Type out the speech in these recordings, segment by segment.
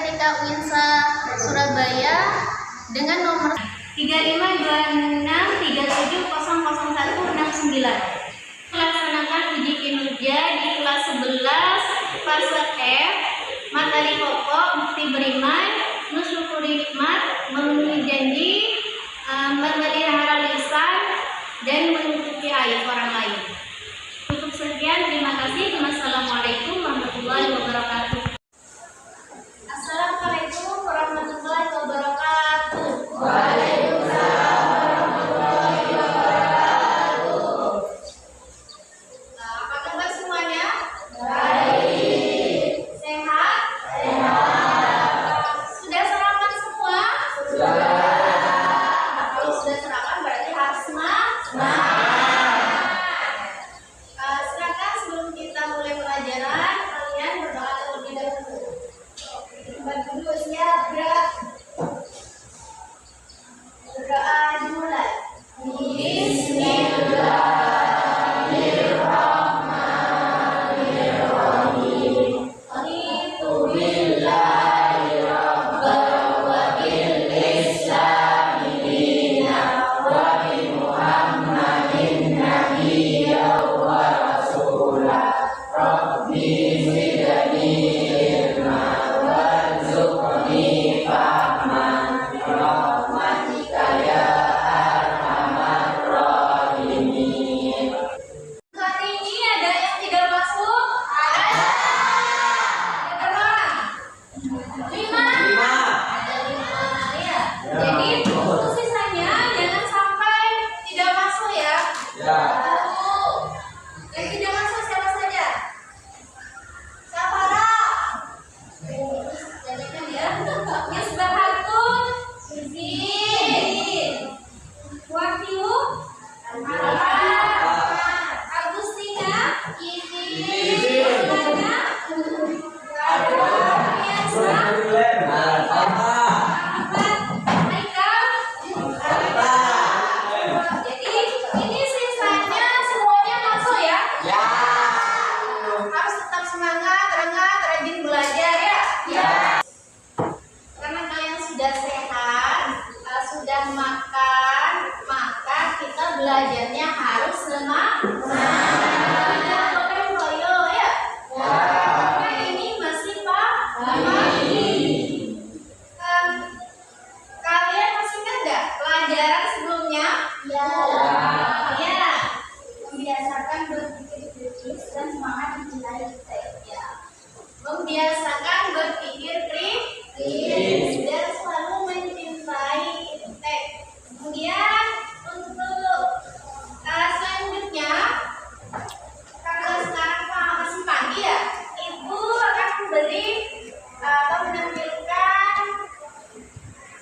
SMPK UINSA Surabaya dengan nomor 352637000169. Melaksanakan uji kinerja di kelas 11 fase F, materi pokok bukti beriman, mensyukuri nikmat, memenuhi janji, memelihara lisan, dan menutupi aib orang lain. Cukup sekian, terima kasih. Wassalamualaikum warahmatullahi wabarakatuh. Assalamualaikum warahmatullahi wabarakatuh. Waalaikumsalam warahmatullahi wabarakatuh. Apa kabar semuanya? Baik. Sehat? Sehat. Sudah sarapan semua? Sudah. Kalau sudah sarapan berarti harus semangat. Silakan sebelum kita mulai pelajaran, kalian berdoa terlebih dahulu. Bantu dulu siap, gerak. Berdoa dimulai. Bismillahirrahmanirrahim. Raditu billahi rabban wa bil islami dinan wa bi Muhammadin nabiyyan wa rasulah. Rabbi zidni ilman warzuqni fahman birahmatika ya arhamar rahimin. Hari ini ada yang tidak masuk? Ada. Ada berapa? 5? Ada 5 ya. Jadi untuk sisanya jangan sampai tidak masuk ya. Ya. Yang tidak masuk siapa saja? Safara. Jadikan ya. Misbahatun. Izin. Wahyu. Agustina. Izin. Jadi ini sisanya semuanya masuk ya? Ya. Harus tetap semangat, rajin belajar ya? Ya. Karena kalian sudah sehat, sudah makan, maka kita belajarnya harus semangat. Tidak boleh loyo ya? Karena ini masih pagi. Kalian masih ingat nggak pelajaran sebelumnya? Ya. Ya. Membiasakan berpikir kritis dan semangat mencintai ya. Membiasakan berpikir kritis dan selalu mencintai iptek. Kemudian untuk selanjutnya, karena sekarang masih pagi ya, Ibu akan memberi atau menampilkan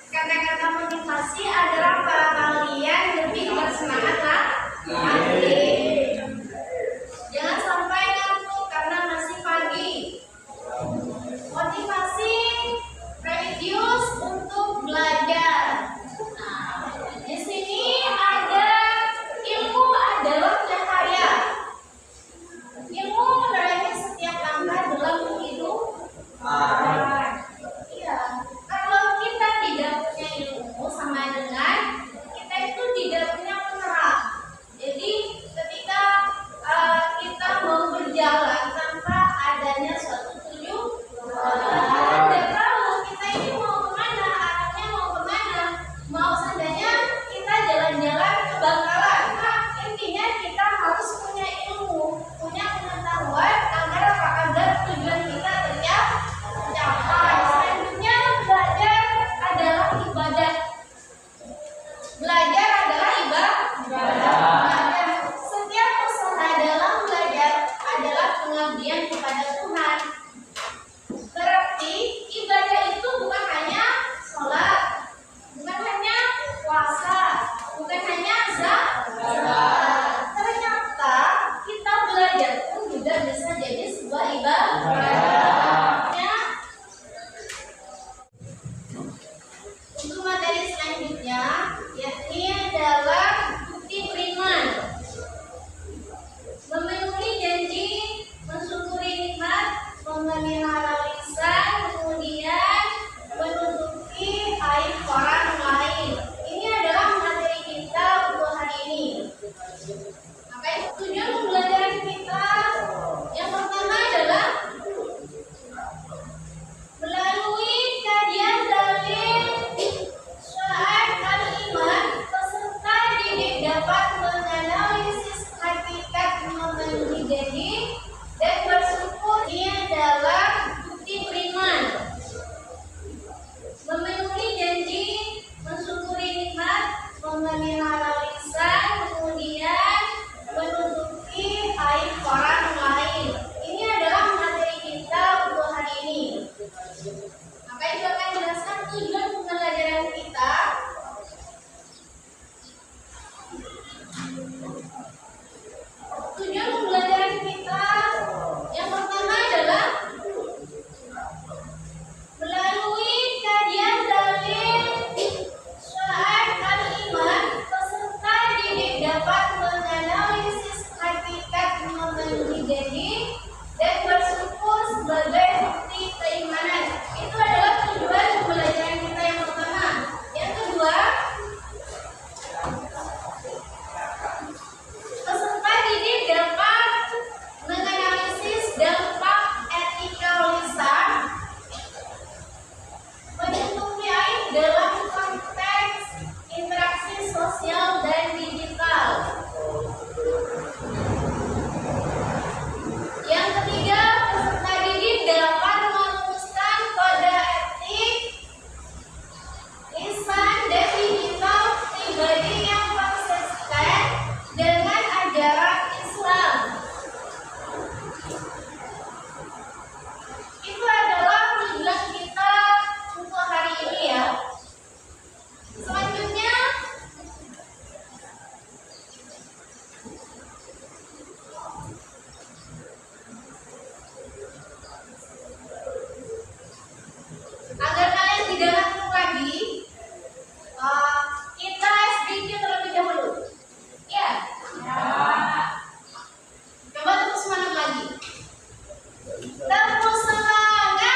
kata-kata motivasi agar apa kalian lebih bersemangat lagi. Jangan sampai ngantuk karena masih pagi. Motivasi religius untuk belajar. Nah, di sini ada ilmu adalah cahaya. Ilmu menerangi setiap langkah dalam hidup. Iya. Kalau kita tidak punya ilmu, sama dengan kita itu tidak punya penerang. Jadi ketika kita mau berjalan tanpa adanya suatu tujuan, tidak tahu kita ini mau kemana, arahnya mau kemana. Mau seandainya kita jalan-jalan ke Bangkalan, nah, intinya kita harus punya ilmu, punya pengetahuan agar tujuan kita tercapai. Selanjutnya belajar adalah ibadah. Belajar adalah ibadah. Setiap usaha dalam belajar adalah pengabdian kepada Tuhan. Berarti ibadah itu bukan hanya sholat, bukan hanya puasa, bukan hanya zakat. Ternyata kita belajar pun juga bisa jadi sebuah ibadah. Untuk materi selanjutnya, yakni adalah bukti sosial dan digital. Yang ketiga, peserta didik dapat merumuskan kode etik lisan dan digital pribadi yang konsisten dengan ajaran Islam. Itu adalah tujuan kita untuk hari ini ya. Selanjutnya, agar kalian tidak ngantuk lagi, kita SBQ terlebih dahulu. Ya. Coba terus semangat lagi. Terus semangat.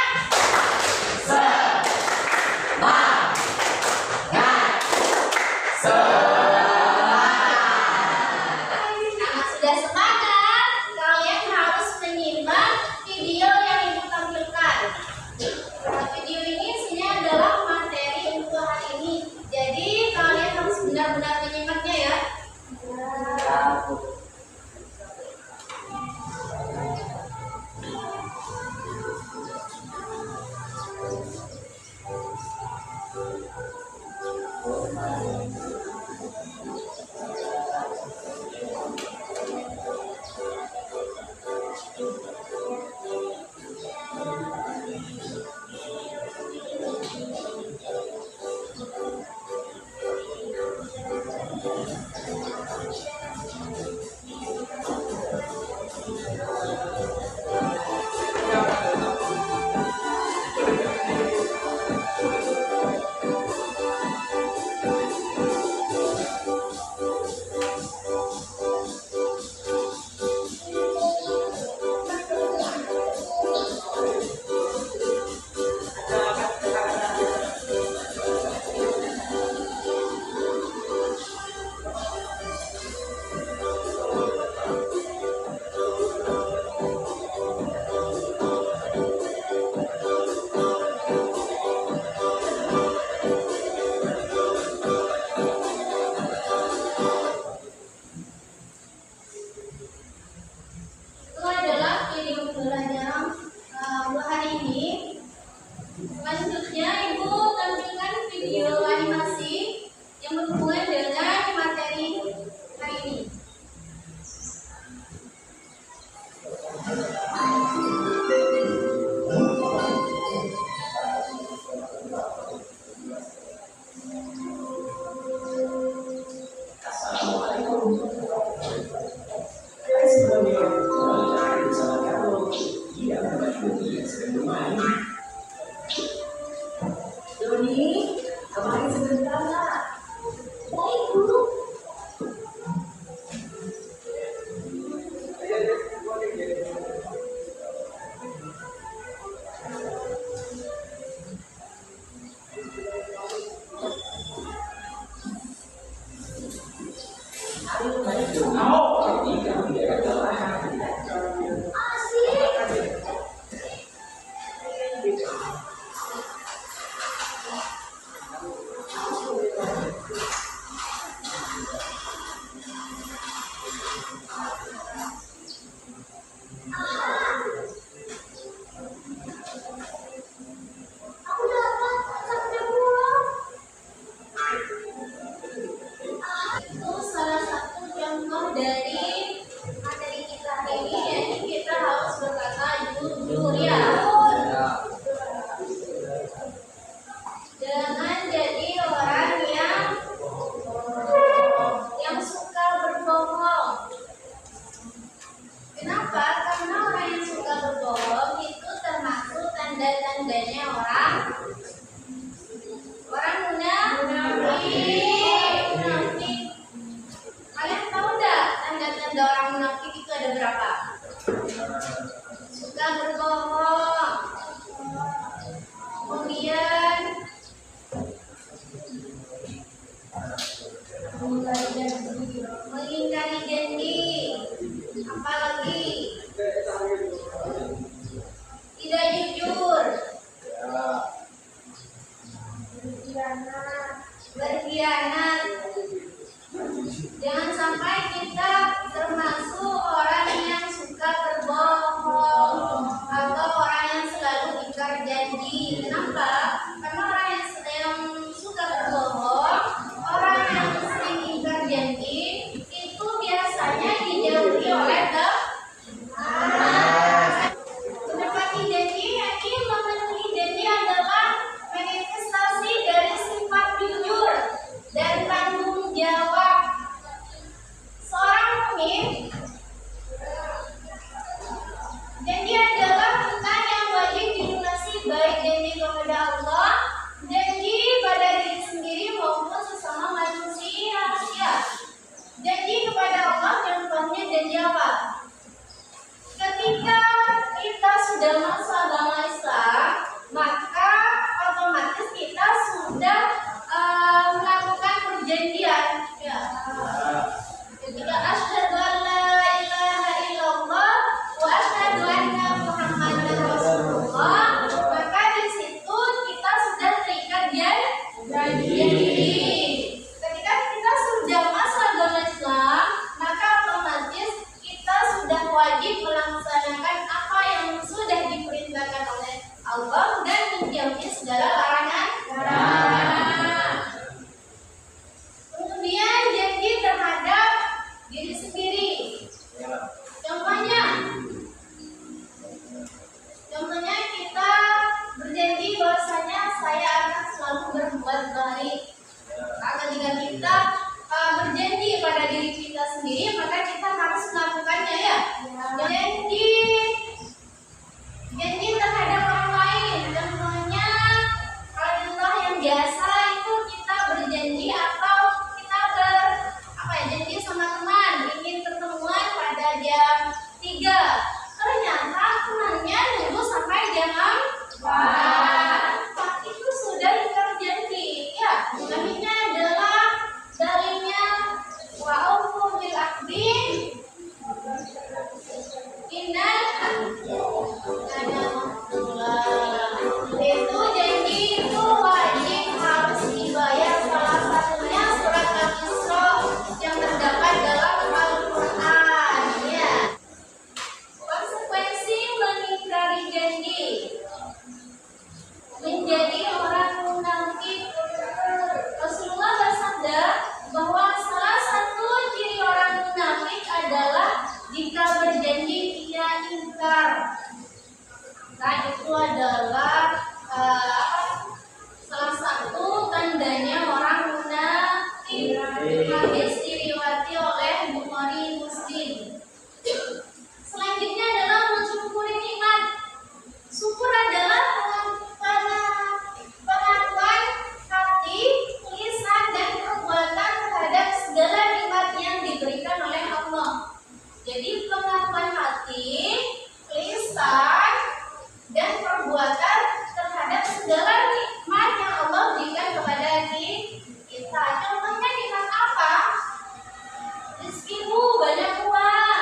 Karena sudah semangat, kalian harus menyimak video yang ibu tampilkan. Video ini isinya adalah materi untuk hari ini. Jadi kalian harus benar-benar menyimaknya ya. Itu adalah video pembelajaran untuk hari ini. Selanjutnya ibu tampilkan video animasi yang berhubungan dengan materi hari ini. Doni, kemarin sebentar nak. Baik guru. Aku dapat sampai pulang. Itu salah satu contoh dari materi kita hari ini, yaitu kita harus berkata jujur ya. Jangan jadi orang yang suka berbohong. Kenapa? Karena orang yang suka berbohong itu termasuk tanda-tandanya orang munafik. Kalian tahu nggak tanda-tanda orang munafik itu ada berapa? Suka berbohong, kemudian mengingkari janji, apalagi tidak jujur, berkhianat, Ya. Ketika asyhadu an la ilaha illallah wa asyhadu anna Muhammadar Rasulullah, maka di situ kita sudah terikat janji. Ketika kita sudah masuk agama Islam, maka otomatis kita sudah wajib melaksanakan apa yang sudah diperintahkan oleh Allah dan menjauhi segala larangan. Kemudian janji terhadap diri sendiri. Contohnya kita berjanji bahwasanya saya akan selalu berbuat baik. Nah, ketika kita berjanji pada diri kita sendiri, maka kita harus melakukannya ya. Janji terhadap orang lain. Contohnya kalau yang biasa itu kita berjanji atau kita janji sama teman ingin ketemuan pada jam 3. Ternyata temannya nunggu sampai jam 4. Itu sudah ingkar janji. Ya, namanya adalah dalilnya wa aufu bil ahdi innal itu janji itu wajib harus dibayar. Salah satunya surat Al-Isra yang terdapat dalam Al-Quran. Ya. Konsekuensi mengingkari janji menjadi orang munafik. Rasulullah bersabda bahwa salah satu ciri orang munafik adalah jika berjanji ia ingkar. Nah, itu adalah salah satu tandanya orang munafik. Hadis diriwayati oleh Bukhari Muslim. Selanjutnya adalah mensyukuri nikmat. Syukur adalah pengakuan hati, lisan, dan perbuatan terhadap segala nikmat yang diberikan oleh Allah. Jadi pengakuan hati, lisan, dan perbuatan terhadap segala nikmat yang Allah berikan kepada kita. Contohnya nikmat apa? Rezekimu banyak uang,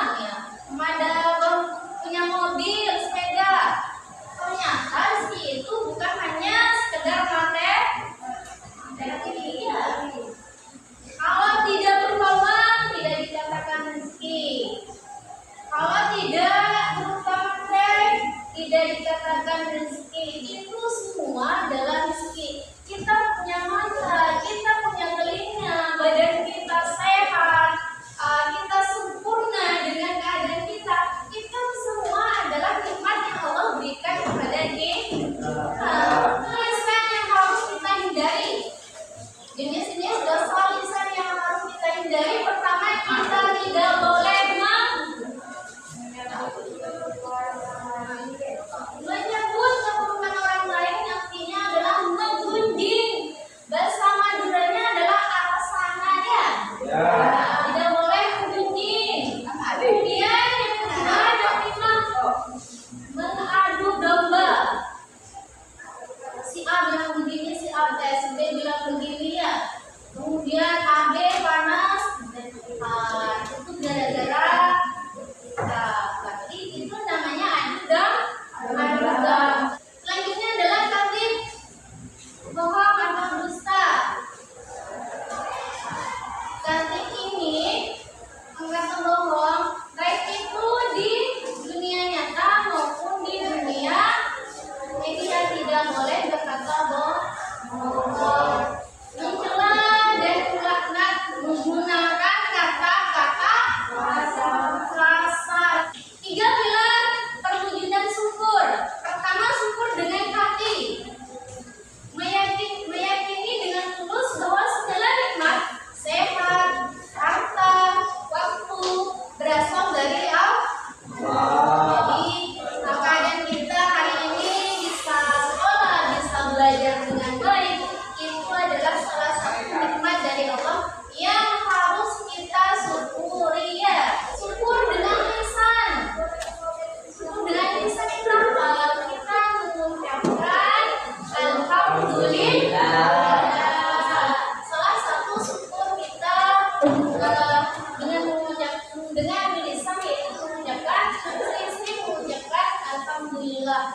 dengan lisan yaitu mengucapkan sering-sering mengucapkan alhamdulillah.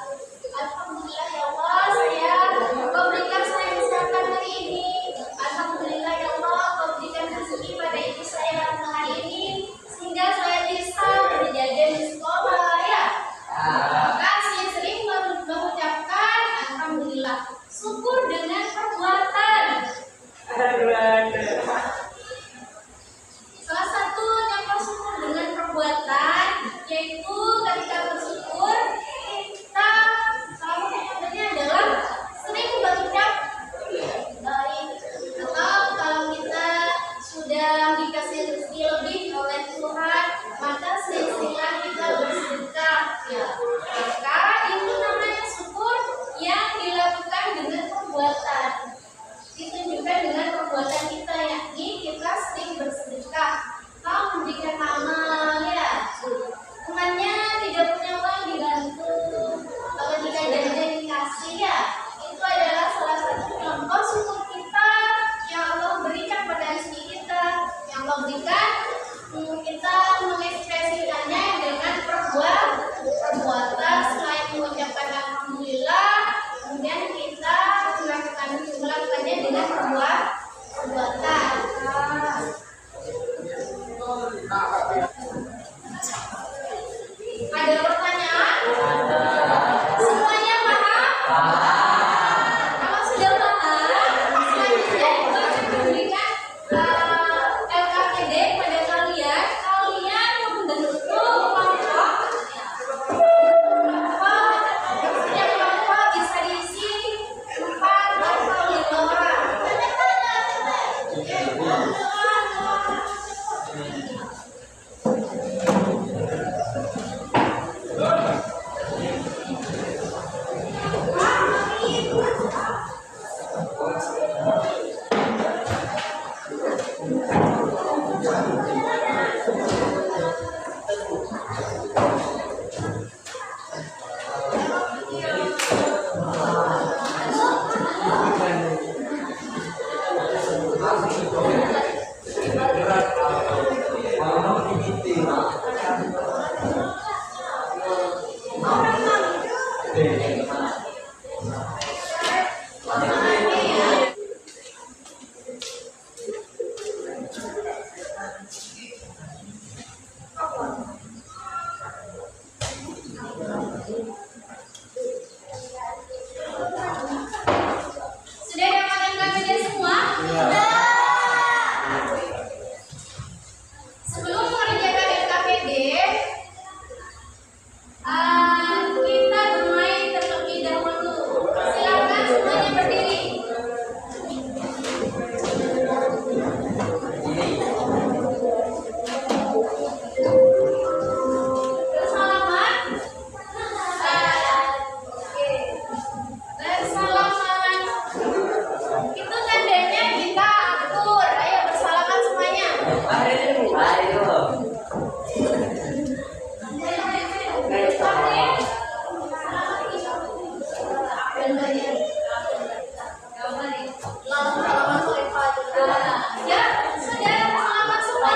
Alhamdulillah ya Allah, Kau berikan saya kesehatan hari ini. Alhamdulillah ya Allah, Kau berikan rezeki pada ibu saya hari ini sehingga saya bisa berjajan di sekolah ya. Maka sering-sering mengucapkan alhamdulillah. Syukur dengan perbuatan. Salah satu yang bersyukur dengan perbuatan yaitu ketika bersyukur kita salah satu contohnya adalah sering berucap baik, atau kalau kita sudah dikasih rezeki lebih oleh Tuhan maka sering-seringlah kita bersedekah ya. Maka itu namanya syukur yang dilakukan dengan perbuatan, ditunjukkan dengan perbuatan kita, yakni kita sering bersedekah atau memberikan amal ya. Temannya tidak punya uang dibantu, ketika jajan dikasih ya. Itu adalah salah satu contoh syukur kita yang Allah berikan pada rezeki kita, yang Allah berikan. Kita mengekspresikannya dengan perbuatan selain mengucapkan alhamdulillah, kemudian kita melakukannya dengan perbuatan. Ada pertanyaan? Semuanya paham? Kalau sudah paham, selanjutnya itu akan memberikan LKPD pada kalian. Kalian membentuk kelompok. Setiap kelompok bisa diisi 4 atau 5 orang. Sudah dapatkan KPD semua? Sebelum mengerjakan LKPD, kita bermain terlebih dahulu. Silakan semuanya berdiri. Bersalaman. Oke. Bersalaman. Itu tandanya kita atur. Ayo bersalaman semuanya. Ya, sudah bersalaman semua.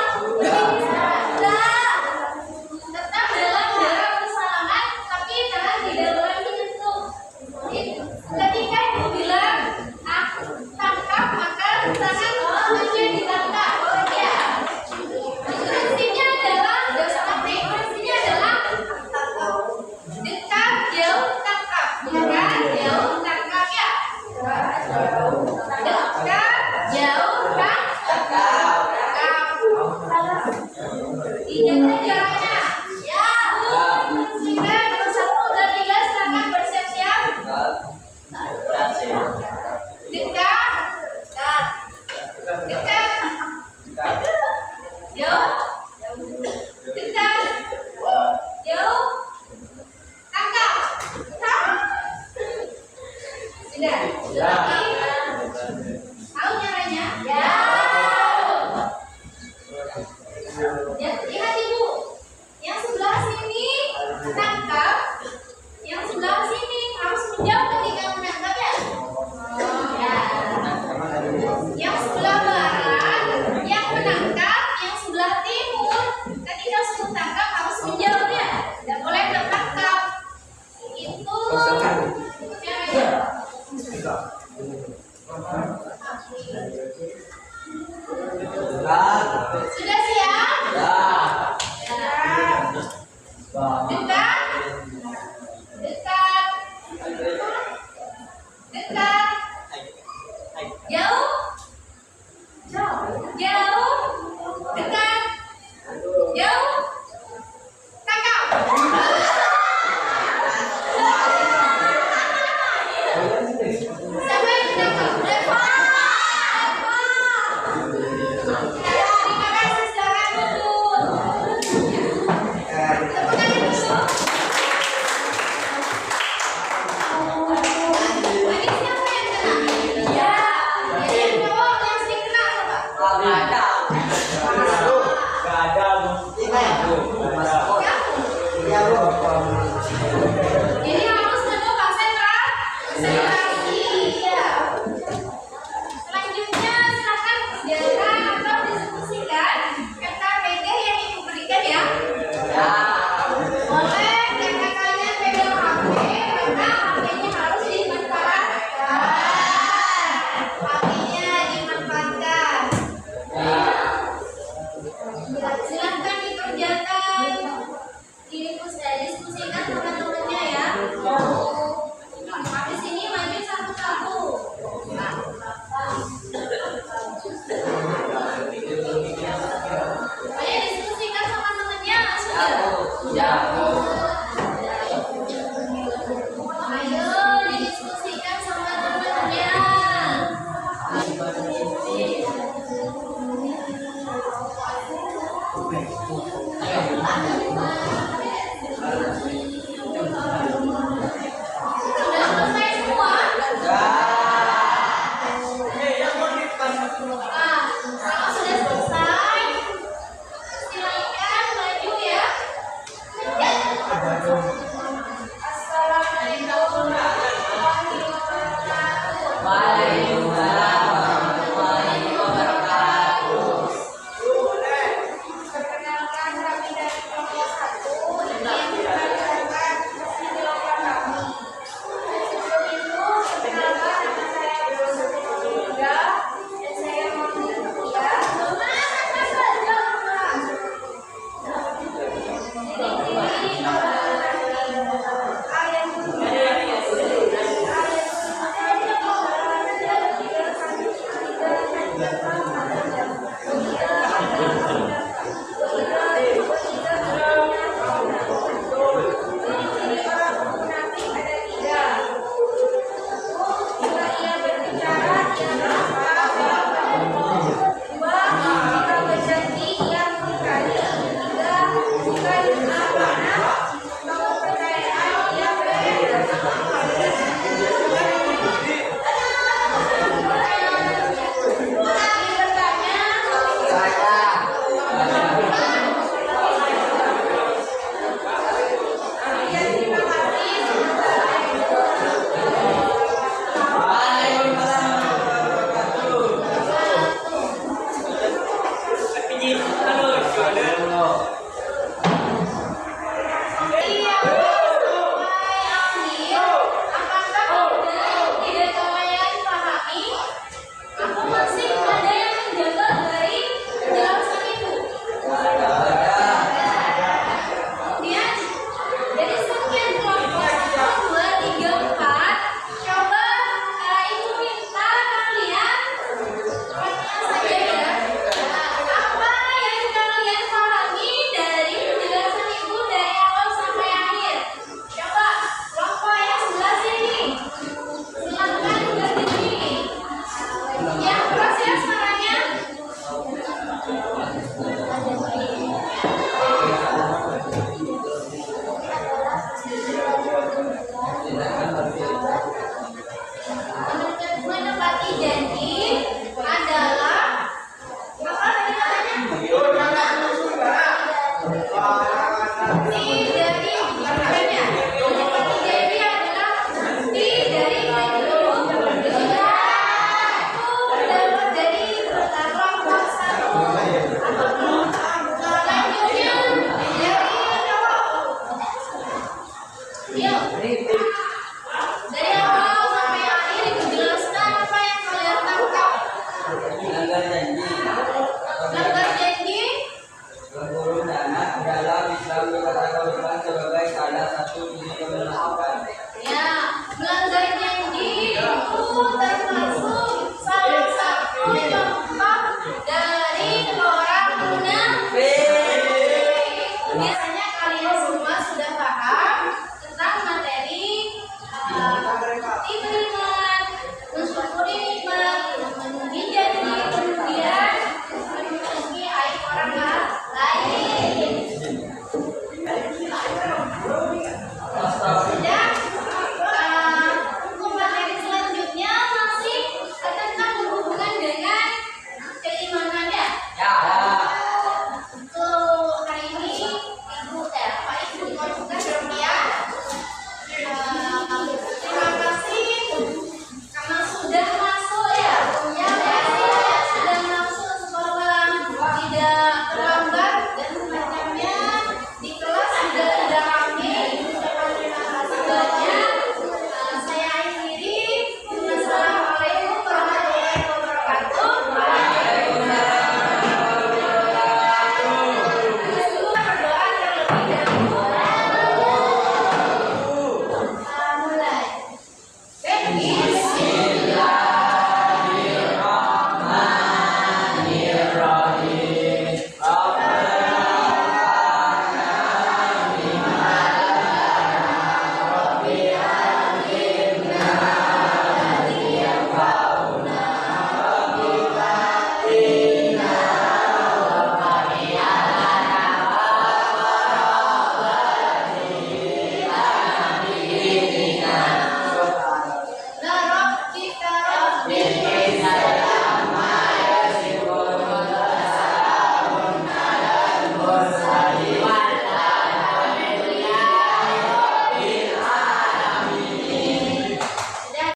Tetap dalam jarak bersalaman, tapi tangan tidak boleh menyentuh. Ketika ibu bilang tangkap, maka tangan hanya ditangkap. Ya. Instruksinya adalah dekat, jauh, tangkap. Dekat, jauh, tangkap ya. Dekat, jauh, tangkap. Dijaga jaraknya. Ya. Sehingga nomor 1 dan 3 silakan bersiap-siap. Dekat, dekat, jauh, dekat, jauh, tangkap. Sudah. Tahu caranya? Ya. Lihat ibu. Sudah siap? Ya. Dekat? Dekat? Dekat? Jauh? Jauh? Dekat? Jauh? Tangkap? Siapa yang ditangkap? Reva! Terima kasih, silakan duduk. Tepuk tangan dulu. Ini siapa yang kena? Ya. Jadi yang cowok yang sering kena apa? Nggak ada. Jadi harus penuh konsentrasi. Ya. Selanjutnya silakan kerjakan atau diskusikan KKBG yang ibu berikan ya. Boleh karena kalian pegang HP, maka HP-nya harus dimanfaatkan. HP-nya dimanfaatkan. Silakan dikerjakan, diskusikan teman-temannya ya. Habis ini maju satu-satu. Ayo diskusikan sama temannya sudah. Ayo didiskusikan sama temannya. Sudah selesai semua? Kalau sudah selesai, silakan maju ya. Assalamualaikum warahmatullahi wabarakatuh. Waalaikumsalam warahmatullahi wabarakatuh. Perkenalkan kami dari kelompok 1 ingin mengajarkan kelompok kami. Sebelum itu, perkenalkan nama saya Yuda dan saya mau ya. Menepati janji adalah apa tadi namanya? Dari bukannya. Menepati janji adalah dari dapat dari kelompok 1.